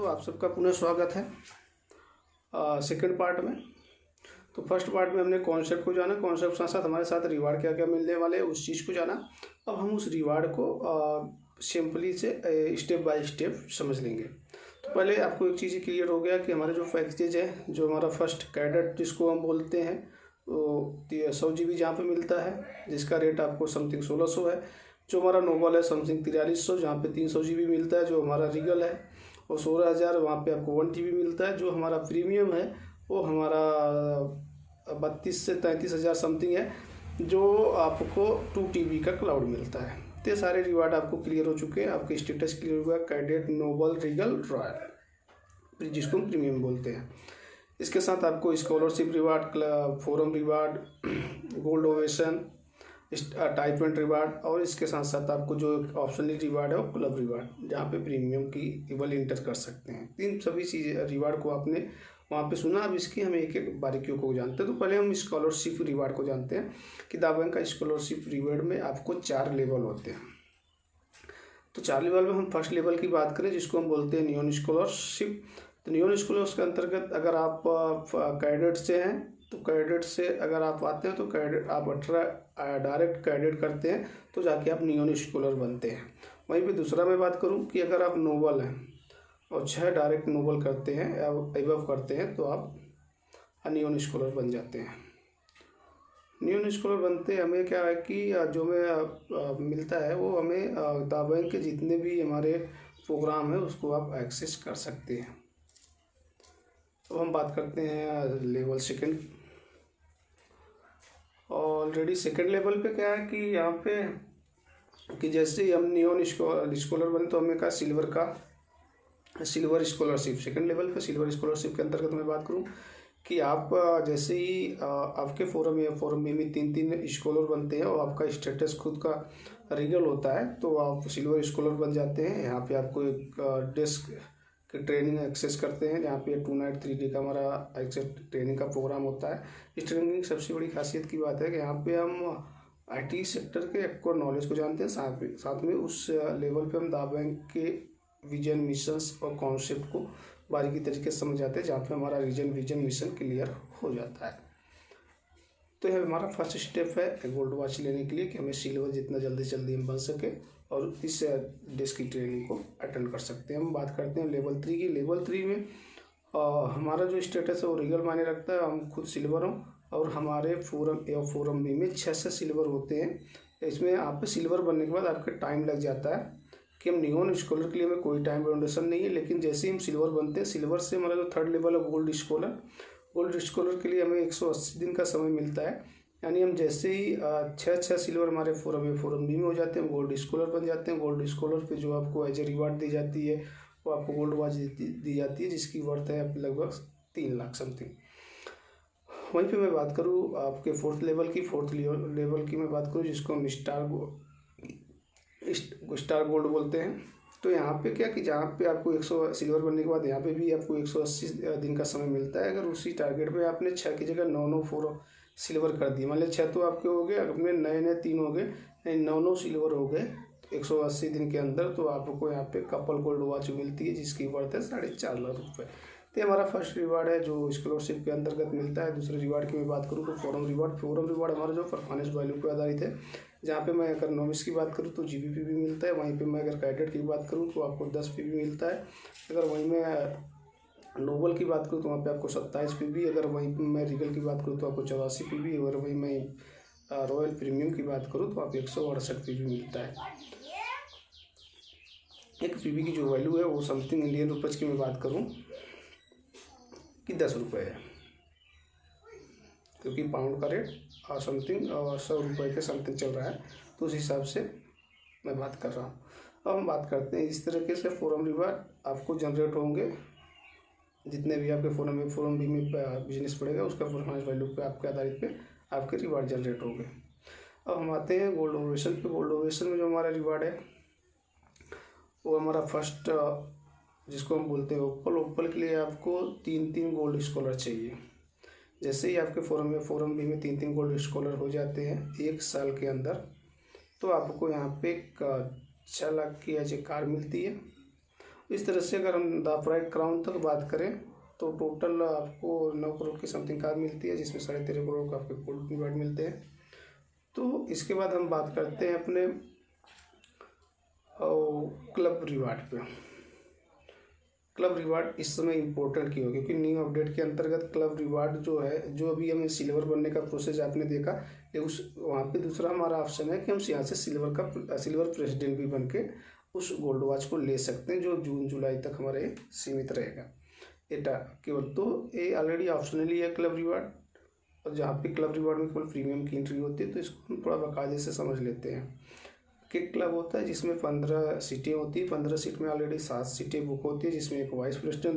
तो आप सबका पुनः स्वागत है सेकंड पार्ट में। तो फर्स्ट पार्ट में हमने कॉन्सेप्ट को जाना, कॉन्सेप्ट साथ साथ हमारे साथ रिवार्ड क्या क्या मिलने वाले हैं उस चीज़ को जाना। अब हम उस रिवार्ड को सिंपली से स्टेप बाय स्टेप समझ लेंगे। तो पहले आपको एक चीज़ क्लियर हो गया कि हमारे जो पैकेज है, जो हमारा फर्स्ट कैडेट जिसको हम बोलते हैं, तो 100 GB जहाँ पे मिलता है, जिसका रेट आपको समथिंग 1600 है। जो हमारा नोबल है समथिंग 4300, जहाँ पे 300 GB मिलता है, जो हमारा रीगल है। और 16,000 वहाँ पे आपको 1 TB मिलता है। जो हमारा प्रीमियम है वो हमारा 32 से 33,000 समथिंग है, जो आपको 2 TB का क्लाउड मिलता है। तो ये सारे रिवार्ड आपको क्लियर हो चुके हैं, आपके स्टेटस क्लियर हुआ, कैडेट, नोबल, रीगल, रॉयल, जिसको हम प्रीमियम बोलते हैं। इसके साथ आपको scholarship reward, forum reward, gold ovation, type and reward, और इसके साथ साथ आपको जो ऑप्शनल रिवार्ड है वो क्लब रिवार्ड, जहाँ पे प्रीमियम की इवल इंटर कर सकते हैं। इन सभी चीज़ें रिवार्ड को आपने वहाँ पे सुना। अब इसकी हम एक एक बारीकियों को जानते हैं। तो पहले हम स्कॉलरशिप रिवार्ड को जानते हैं कि दा बैंक का स्कॉलरशिप रिवार्ड में आपको 4 लेवल होते हैं। तो 4 लेवल में हम फर्स्ट लेवल की बात करें, जिसको हम बोलते हैं नियॉन स्कॉलरशिप। तो नियॉन स्कॉलर्स के अंतर्गत अगर आप कैडेट से हैं, तो कैडेट से अगर आप आते हैं तो कैडेट आप डायरेक्ट कैडेट करते हैं तो जाके आप नियॉन स्कॉलर बनते हैं। वहीं पे दूसरा मैं बात करूं कि अगर आप नोबल हैं और 6 डायरेक्ट नोबल करते हैं या एबव करते हैं तो आप नियॉन स्कॉलर बन जाते हैं। नियॉन स्कॉलर बनते हमें क्या है कि जो हमें मिलता है वो हमें दा बैंक के जितने भी हमारे प्रोग्राम है उसको आप एक्सेस कर सकते हैं। अब हम बात करते हैं level second. Already second level पे क्या है कि यहाँ पे कि जैसे ही हम नियॉन स्कॉलर बने तो हमें का सिल्वर स्कॉलरशिप, सेकंड लेवल पे सिल्वर स्कॉलरशिप के अंतर्गत मैं बात करूँ कि आप जैसे ही आपके फोरम या फोरम में 3 स्कॉलर बनते हैं और आपका स्टेटस खुद का रीगल होता है तो आप सिल्वर स्कॉलर बन जाते हैं। यहाँ पे आपको एक डेस्क की ट्रेनिंग एक्सेस करते हैं, जहाँ पे 2 नाइट 3 डे का हमारा एक्सेस ट्रेनिंग का प्रोग्राम होता है। इस ट्रेनिंग की सबसे बड़ी खासियत की बात है कि यहाँ पे हम IT सेक्टर के एक्वर नॉलेज को जानते हैं, साथ में उस लेवल पे हम दा बैंक के विजन, मिशंस और कॉन्सेप्ट को बारीकी तरीके से समझ जाते हैं, जहाँ पे हमारा विजन मिशन क्लियर हो जाता है। तो यह हमारा फर्स्ट स्टेप है गोल्ड वॉच लेने के लिए कि हमें सिल्वर जितना जल्दी से जल्दी हम बन सके और इस डेस्क की ट्रेनिंग को अटेंड कर सकते हैं। हम बात करते हैं लेवल 3 की। लेवल 3 में हमारा जो स्टेटस है वो रीगल मायने रखता है, हम खुद सिल्वर हों और हमारे फोरम ए और फोरम बी में 6 से सिल्वर होते हैं। इसमें आप सिल्वर बनने के बाद आपका टाइम लग जाता है कि हम नियॉन स्कॉलर के लिए हमें कोई टाइम बाउंडेशन नहीं है, लेकिन जैसे ही हम सिल्वर बनते हैं, सिल्वर से हमारा जो थर्ड लेवल है गोल्ड स्कॉलर के लिए हमें 180 दिन का समय मिलता है। यानी हम जैसे ही 6 सिल्वर हमारे फोरम ए फोरम बी में हो जाते हैं, हम गोल्ड स्कॉलर बन जाते हैं। गोल्ड स्कॉलर पे जो आपको एज ए रिवार्ड दी जाती है वो आपको गोल्ड वॉच दी जाती है, जिसकी वर्थ है लगभग 3 लाख समथिंग। वहीं पे मैं बात करूँ आपके फोर्थ लेवल की मैं बात करूँ, जिसको हम स्टार गोल्ड बोलते हैं। तो यहाँ पे क्या कि जहाँ पे आपको 100 सिल्वर बनने के बाद यहाँ पे भी आपको 180 दिन का समय मिलता है। अगर उसी टारगेट पे आपने 6 की जगह 9 4 सिल्वर कर दिए, मान लिया 6 तो आपके हो गए, अपने नए 3 हो गए, 9 सिल्वर हो गए 180 दिन के अंदर, तो आपको यहाँ पे कपल गोल्ड वॉच मिलती है, जिसकी वर्थ है 4.5 लाख रुपये। तो हमारा फर्स्ट रिवार्ड है जो स्कॉलरशिप के अंतर्गत मिलता है। दूसरे रिवार्ड की मैं बात करूँ तो फोरम रिवार्ड हमारा जो परफॉर्मेंस वैल्यू पर आधारित है, जहाँ पे मैं अगर नॉमिस की बात करूँ तो GBP भी मिलता है। वहीं पे मैं अगर कैडेट की बात करूँ तो आपको 10 PB मिलता है। अगर वहीं मैं नोबल की बात करूँ तो वहाँ पे आपको 27 PB। अगर वहीं पे मैं रीगल की बात करूँ तो आपको 84 PB। अगर वहीं मैं रॉयल प्रीमियम की बात करूँ तो आपको 168 PB मिलता है। एक PB की जो वैल्यू है वो समथिंग इंडियन रुपीज़ की मैं बात करूँ कि 10 रुपये है, क्योंकि पाउंड का रेट समथिंग 100 रुपये के समथिंग चल रहा है, तो उस हिसाब से मैं बात कर रहा हूँ। अब हम बात करते हैं इस तरीके से फोरम रिवार्ड आपको जनरेट होंगे, जितने भी आपके फोरम बी में बिजनेस पड़ेगा उसका परफॉर्मेंस वैल्यू पे आपके आधारित पे आपके रिवार्ड जनरेट होंगे। अब हम आते हैं गोल्ड ओवेशन पे। गोल्ड ओवेशन में जो हमारा रिवार्ड है वो हमारा फर्स्ट जिसको हम बोलते हैं ओपल के लिए आपको 3 गोल्ड स्कॉलर चाहिए। जैसे ही आपके फोरम बी में 3 गोल्ड स्कॉलर हो जाते हैं 1 साल के अंदर, तो आपको यहाँ पे 6 लाख की एज ए कार मिलती है। तो इस तरह से अगर हम द प्राइड क्राउन तक बात करें तो टोटल आपको 9 करोड़ की समथिंग कार मिलती है, जिसमें 13.5 करोड़ का आपके गोल्ड रिवार्ड मिलते हैं। तो इसके बाद हम बात करते हैं अपने क्लब रिवार्ड पे। क्लब रिवार्ड इस समय इम्पोर्टेंट क्यों, क्योंकि न्यू अपडेट के अंतर्गत क्लब रिवार्ड जो है, जो अभी हमें सिल्वर बनने का प्रोसेस आपने देखा, उस वहाँ पे दूसरा हमारा ऑप्शन है कि हम यहाँ से सिल्वर प्रेसिडेंट भी बन के उस गोल्ड वॉच को ले सकते हैं, जो जून जुलाई तक हमारे सीमित रहेगा। एटा केवल तो ये ऑलरेडी ऑप्शनली है क्लब रिवार्ड, और जहाँ पे क्लब रिवार्ड में केवल प्रीमियम की एंट्री होती है। तो इसको हम थोड़ा बाकायदे से समझ लेते हैं कि क्लब होता है जिसमें 15 सीटें होती है। 15 सीट में ऑलरेडी 7 सीटें बुक होती है, जिसमें एक वाइस प्रेसिडेंट,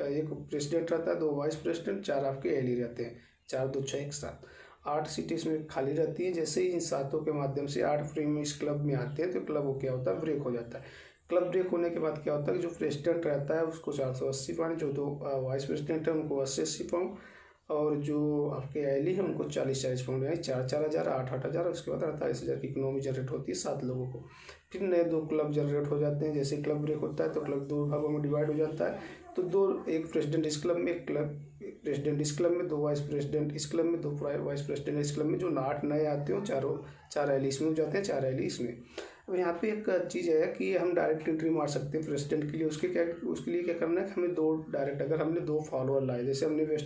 एक प्रेसिडेंट रहता है, 2 वाइस प्रेसिडेंट, 4 आपके एली रहते हैं, 4 2 6 एक साथ 8 सीटें इसमें खाली रहती हैं। जैसे ही इन 7 के माध्यम से 8 प्रीमियम इस क्लब में आते हैं तो क्लब वो क्या होता है, ब्रेक हो जाता है। क्लब ब्रेक होने के बाद क्या होता है कि जो प्रेसिडेंट रहता है उसको 480 पॉइंट, जो 2 वाइस प्रेसिडेंट है उनको 80 पाउंड, और जो आपके एली है उनको 40 पाउंड, यानी 4 हज़ार 8 हज़ार, उसके बाद 48,000 की इकोनॉमी जनरेट होती है 7 लोगों को। फिर नए 2 क्लब जनरेट हो जाते हैं। जैसे क्लब ब्रेक होता है तो क्लब 2 भागों में डिवाइड हो जाता है। तो 2, एक प्रेसिडेंट इस क्लब में, एक प्रेसिडेंट इस क्लब में, 2 वाइस प्रेसिडेंट इस क्लब में, 2 वाइस प्रेसिडेंट इस क्लब में। जो 8 नए आते हो, 4 एली इसमें हो जाते हैं, 4 एली इसमें। अब यहाँ पे एक चीज़ है कि हम डायरेक्ट एंट्री मार सकते हैं प्रेसिडेंट के लिए। उसके लिए क्या करना है कि हमें 2 डायरेक्ट, अगर हमने 2 फॉलोअर लाए, जैसे हमने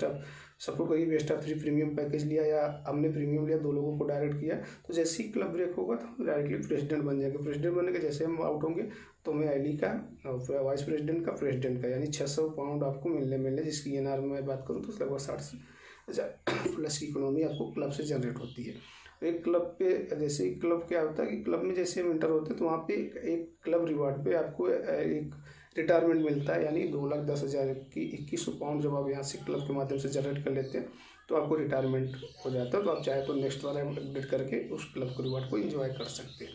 सपोज करिए बेस्ट ऑफ 3 प्रीमियम पैकेज लिया, या हमने प्रीमियम लिया, 2 लोगों को डायरेक्ट किया, तो जैसे ही क्लब ब्रेक होगा तो हम डायरेक्टली प्रेसिडेंट बन जाएंगे। प्रेसिडेंट बनने के जैसे हम आउट होंगे तो हमें एली का, वाइस प्रेसिडेंट का, प्रेसिडेंट का, यानी 600 पाउंड आपको मिलने जिसकी एनआर में बात करूँ तो लगभग 60,000 प्लस की इकोनॉमी आपको क्लब से जनरेट होती है। एक क्लब पे, जैसे क्लब क्या होता है कि क्लब में जैसे हम इंटर होते हैं तो वहाँ पे एक क्लब रिवार्ड पे आपको एक रिटायरमेंट मिलता है, यानी 2,10,000 की 2100 पाउंड जब आप यहाँ से क्लब के माध्यम से जनरेट कर लेते हैं तो आपको रिटायरमेंट हो जाता है। तो आप चाहे तो नेक्स्ट वाला अपडेट करके उस क्लब के रिवार्ड को एंजॉय कर सकते हैं।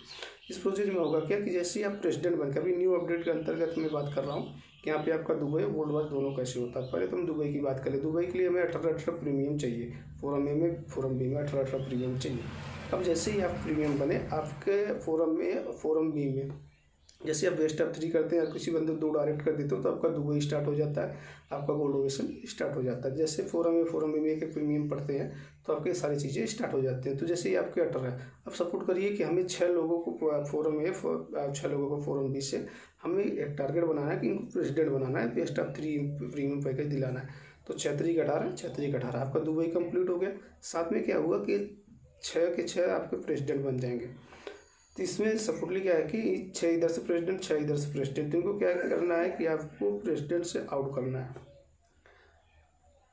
इस प्रोसेस में होगा क्या कि जैसे ही आप प्रेसिडेंट बनकर, अभी न्यू अपडेट के अंतर्गत मैं बात कर रहा हूँ कि यहाँ पे आपका दुबई और गोल्ड वॉच दोनों कैसे होता है। पहले तो हम दुबई की बात करें। दुबई के लिए हमें 18 प्रीमियम चाहिए, फोरम ए में, फोरम बी में 18 प्रीमियम चाहिए। अब जैसे ही आप प्रीमियम बने, आपके फोरम बी में जैसे आप बेस्ट ऑफ 3 करते हैं या किसी बंदे 2 डायरेक्ट कर देते हो तो आपका दुबई स्टार्ट हो जाता है, आपका गोल्ड ओवेशन स्टार्ट हो जाता है। जैसे फोरम बी में एक प्रीमियम पढ़ते हैं तो आपके सारी चीज़ें स्टार्ट हो जाती हैं। तो जैसे ही आपके 18 है, अब सपोर्ट करिए कि हमें 6 लोगों को फोरम ए, 6 लोगों को फोरम बी से हमें एक टारगेट बनाना है कि इनको प्रेसिडेंट बनाना है, बेस्ट ऑफ 3 प्रीमियम पैकेज दिलाना है। तो 6 3 18, 6 3 18 आपका दुबई कंप्लीट हो गया। साथ में क्या हुआ कि 6 के 6 आपके प्रेसिडेंट बन जाएंगे। तो इसमें सपोर्टली क्या है कि 6 इधर से प्रेसिडेंट, 6 इधर से प्रेसिडेंट। इनको क्या करना है कि आपको प्रेसिडेंट से आउट करना है।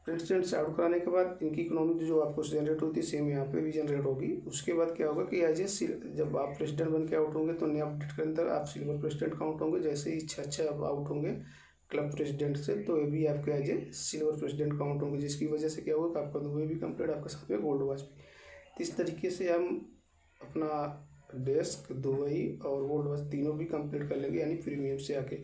प्रेसिडेंट से आउट कराने के बाद इनकी इकोनॉमी जो आपको जनरेट होती है सेम यहाँ पे भी जनरेट होगी। उसके बाद क्या होगा कि जब आप प्रेसिडेंट बन के आउट होंगे तो नया अपडेट के अंदर आप सिल्वर प्रेसिडेंट काउंट होंगे। जैसे ही 6 आप आउट होंगे क्लब प्रेसिडेंट से तो ये भी आपके as a silver president count होंगे, जिसकी वजह से क्या होगा कि आपका दुबई भी कंप्लीट, आपके साथ में गोल्ड वॉच भी। तो इस तरीके से हम अपना डेस्क, दुबई और गोल्ड वॉच तीनों भी कंप्लीट कर लेंगे, यानी प्रीमियम से आके।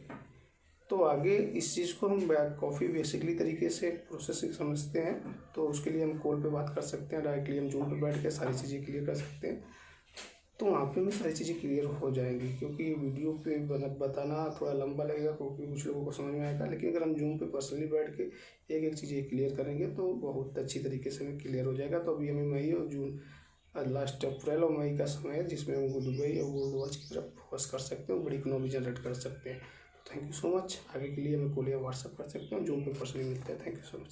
तो आगे इस चीज़ को हम काफ़ी बेसिकली तरीके से प्रोसेसिंग समझते हैं, तो उसके लिए हम कॉल पे बात कर सकते हैं, डायरेक्टली हम जूम पे बैठ के सारी चीज़ें क्लियर कर सकते हैं। तो वहाँ पे में सारी चीज़ें क्लियर हो जाएंगी, क्योंकि वीडियो पे बताना थोड़ा लंबा लगेगा क्योंकि कुछ लोगों को समझ में आएगा। लेकिन अगर हम जूम पे पर्सनली बैठ के एक एक चीज़ें क्लियर करेंगे तो बहुत अच्छी तरीके से हमें क्लियर हो जाएगा। तो अभी हमें मई और जून, लास्ट अप्रैल और मई का समय है जिसमें हम दुबई और गोल्ड वॉच की तरफ फोकस कर सकते हैं, बड़ी इकोनॉमी जनरेट कर सकते हैं। Thank you so much. आगे के लिए हमें कॉल या व्हाट्सअप कर सकते हैं, जूम पे पर्सनली मिलते हैं। Thank you so much.